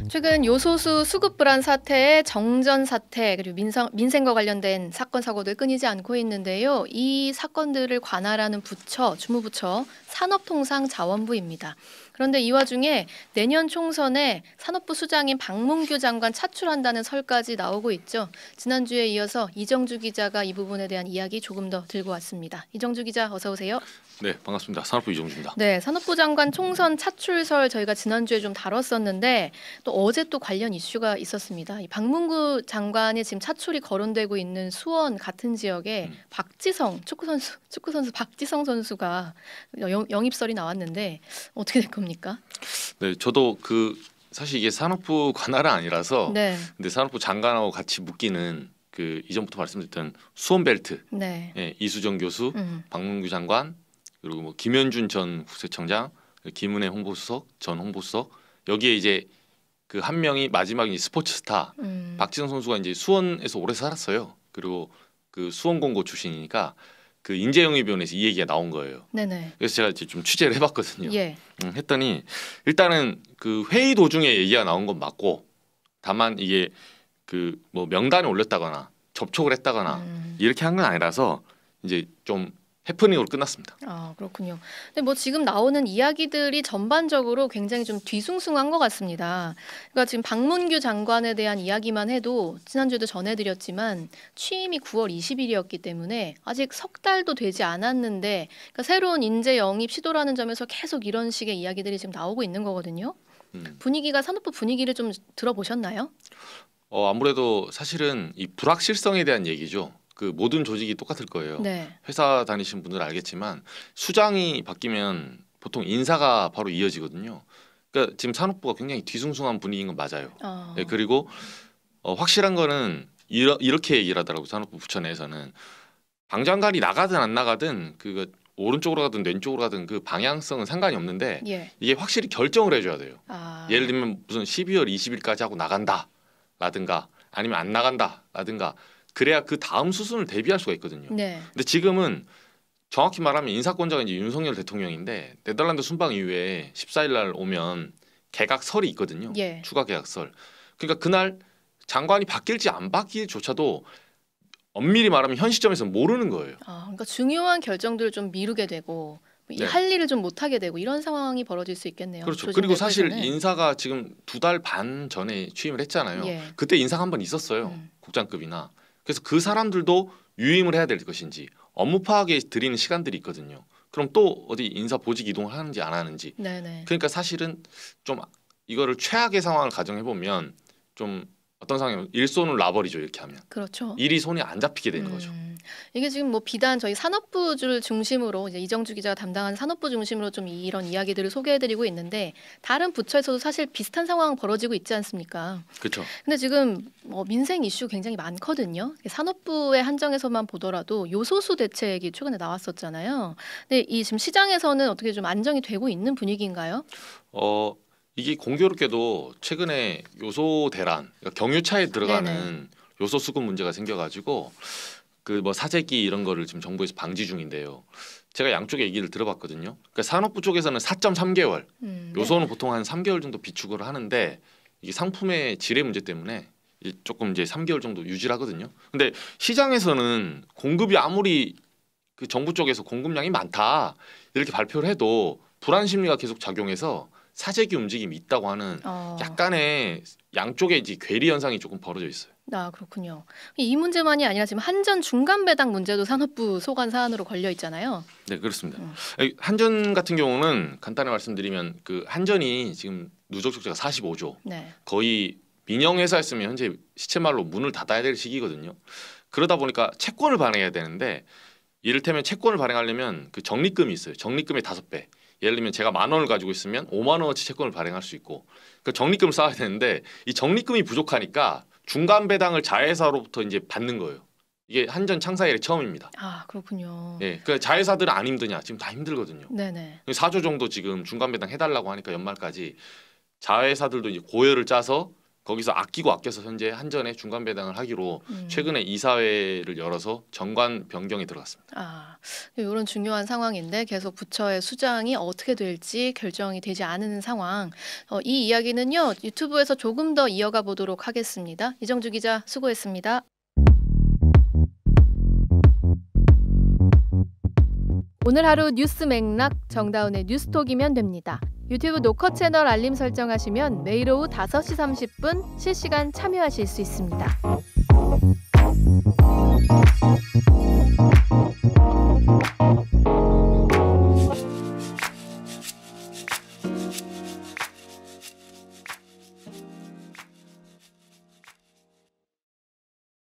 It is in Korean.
최근 요소수 수급 불안 사태에 정전 사태 그리고 민생과 관련된 사건 사고들 끊이지 않고 있는데요. 이 사건들을 관할하는 부처, 주무부처 산업통상자원부입니다. 그런데 이 와중에 내년 총선에 산업부 수장인 박문규 장관 차출한다는 설까지 나오고 있죠. 지난주에 이어서 이정주 기자가 이 부분에 대한 이야기 조금 더 들고 왔습니다. 이정주 기자 어서 오세요. 네, 반갑습니다. 산업부 이정주입니다. 네, 산업부 장관 총선 차출설 저희가 지난주에 좀 다뤘었는데 또 어제 또 관련 이슈가 있었습니다. 이 박문구 장관이 지금 차출이 거론되고 있는 수원 같은 지역에 박지성 축구 선수 박지성 선수가 영입설이 나왔는데 어떻게 될 겁니까? 네, 저도 사실 이게 산업부 관할은 아니라서 네. 근데 산업부 장관하고 같이 묶이는 이전부터 말씀드렸던 수원벨트, 네. 예, 이수정 교수, 박문규 장관 그리고 뭐 김현준 전 국세청장, 김은혜 홍보수석, 전 홍보수석 여기에 이제 그 한 명이 마지막에 스포츠 스타 박지성 선수가 이제 수원에서 오래 살았어요. 그리고 그 수원공고 출신이니까 그 인재영입위원회에서 이 얘기가 나온 거예요. 네네. 그래서 제가 이제 좀 취재를 해봤거든요. 예. 했더니 일단은 그 회의 도중에 얘기가 나온 건 맞고 다만 이게 그 뭐 명단에 올렸다거나 접촉을 했다거나 이렇게 한 건 아니라서 이제 좀 해프닝으로 끝났습니다. 아, 그렇군요. 근데 뭐 지금 나오는 이야기들이 전반적으로 굉장히 좀 뒤숭숭한 것 같습니다. 그러니까 지금 박문규 장관에 대한 이야기만 해도 지난주에도 전해드렸지만 취임이 9월 20일이었기 때문에 아직 석 달도 되지 않았는데 그러니까 새로운 인재 영입 시도라는 점에서 계속 이런 식의 이야기들이 지금 나오고 있는 거거든요. 분위기가 산업부 분위기를 좀 들어보셨나요? 아무래도 사실은 이 불확실성에 대한 얘기죠. 그 모든 조직이 똑같을 거예요. 네. 회사 다니신 분들은 알겠지만 수장이 바뀌면 보통 인사가 바로 이어지거든요. 그러니까 지금 산업부가 굉장히 뒤숭숭한 분위기인 건 맞아요. 네, 그리고 확실한 거는 이렇게 얘기를 하더라고요. 산업부 부처 내에서는 방 장관이 나가든 안 나가든 그 오른쪽으로 가든 왼쪽으로 가든 그 방향성은 상관이 없는데 예. 이게 확실히 결정을 해줘야 돼요. 예를 들면 무슨 12월 20일까지 하고 나간다라든가 아니면 안 나간다라든가 그래야 그 다음 수순을 대비할 수가 있거든요. 네. 근데 지금은 정확히 말하면 인사권자가 이제 윤석열 대통령인데 네덜란드 순방 이후에 14일 날 오면 개각설이 있거든요. 예. 추가 개각설. 그러니까 그날 장관이 바뀔지 안 바뀔지조차도 엄밀히 말하면 현 시점에서 모르는 거예요. 그러니까 중요한 결정들을 좀 미루게 되고 네. 할 일을 좀 못하게 되고 이런 상황이 벌어질 수 있겠네요. 그렇죠. 그리고 사실 인사가 지금 2달 반 전에 취임을 했잖아요. 예. 그때 인사가 한 번 있었어요. 국장급이나. 그래서 그 사람들도 유임을 해야 될 것인지 업무 파악에 드리는 시간들이 있거든요. 그럼 또 어디 인사 보직 이동을 하는지 안 하는지. 네네. 그러니까 사실은 좀 이거를 최악의 상황을 가정해 보면 좀 어떤 상황이면 일손을 놔버리죠. 이렇게 하면. 그렇죠. 일이 손에 안 잡히게 되는 거죠. 이게 지금 뭐 비단 저희 산업부를 중심으로 이제 이정주 기자가 담당하는 산업부 중심으로 좀 이런 이야기들을 소개해드리고 있는데 다른 부처에서도 사실 비슷한 상황 벌어지고 있지 않습니까? 그렇죠. 근데 지금 민생 이슈 굉장히 많거든요. 산업부의 한정에서만 보더라도 요소수 대책이 최근에 나왔었잖아요. 근데 이 지금 시장에서는 어떻게 좀 안정이 되고 있는 분위기인가요? 이게 공교롭게도 최근에 요소 대란, 그러니까 경유차에 들어가는 네네. 요소 수급 문제가 생겨가지고 그 뭐 사재기 이런 거를 지금 정부에서 방지 중인데요. 제가 양쪽의 얘기를 들어봤거든요. 그러니까 산업부 쪽에서는 4.3개월, 요소는 네. 보통 한 3개월 정도 비축을 하는데 이게 상품의 질의 문제 때문에 조금 이제 3개월 정도 유지를 하거든요. 근데 시장에서는 공급이 아무리 그 정부 쪽에서 공급량이 많다 이렇게 발표를 해도 불안 심리가 계속 작용해서 사재기 움직임이 있다고 하는 약간의 양쪽의 이제 괴리 현상이 조금 벌어져 있어요. 그렇군요. 이 문제만이 아니라 지금 한전 중간 배당 문제도 산업부 소관 사안으로 걸려 있잖아요. 네, 그렇습니다. 한전 같은 경우는 간단히 말씀드리면 그 한전이 지금 누적 적자가 45조. 네. 거의 민영 회사였으면 현재 시체말로 문을 닫아야 될 시기거든요. 그러다 보니까 채권을 발행해야 되는데 이를테면 채권을 발행하려면 그 적립금이 있어요. 적립금의 5배. 예를 들면 제가 10,000원을 가지고 있으면 50,000원어치 채권을 발행할 수 있고 그 적립금을 쌓아야 되는데 이 적립금이 부족하니까 중간 배당을 자회사로부터 이제 받는 거예요. 이게 한전 창사 이래 처음입니다. 그렇군요. 예, 그 자회사들은 안 힘드냐? 지금 다 힘들거든요. 네네. 4조 정도 지금 중간 배당 해달라고 하니까 연말까지 자회사들도 이제 고여를 짜서 거기서 아껴서 현재 한전에 중간 배당을 하기로 음. 최근에 이사회를 열어서 정관 변경에 들어갔습니다. 아, 이런 중요한 상황인데 계속 부처의 수장이 어떻게 될지 결정이 되지 않은 상황. 이 이야기는요 유튜브에서 조금 더 이어가 보도록 하겠습니다. 이정주 기자 수고했습니다. 오늘 하루 뉴스 맥락 정다운의 뉴스톡이면 됩니다. 유튜브 노컷 채널 알림 설정하시면 매일 오후 5시 30분 실시간 참여하실 수 있습니다.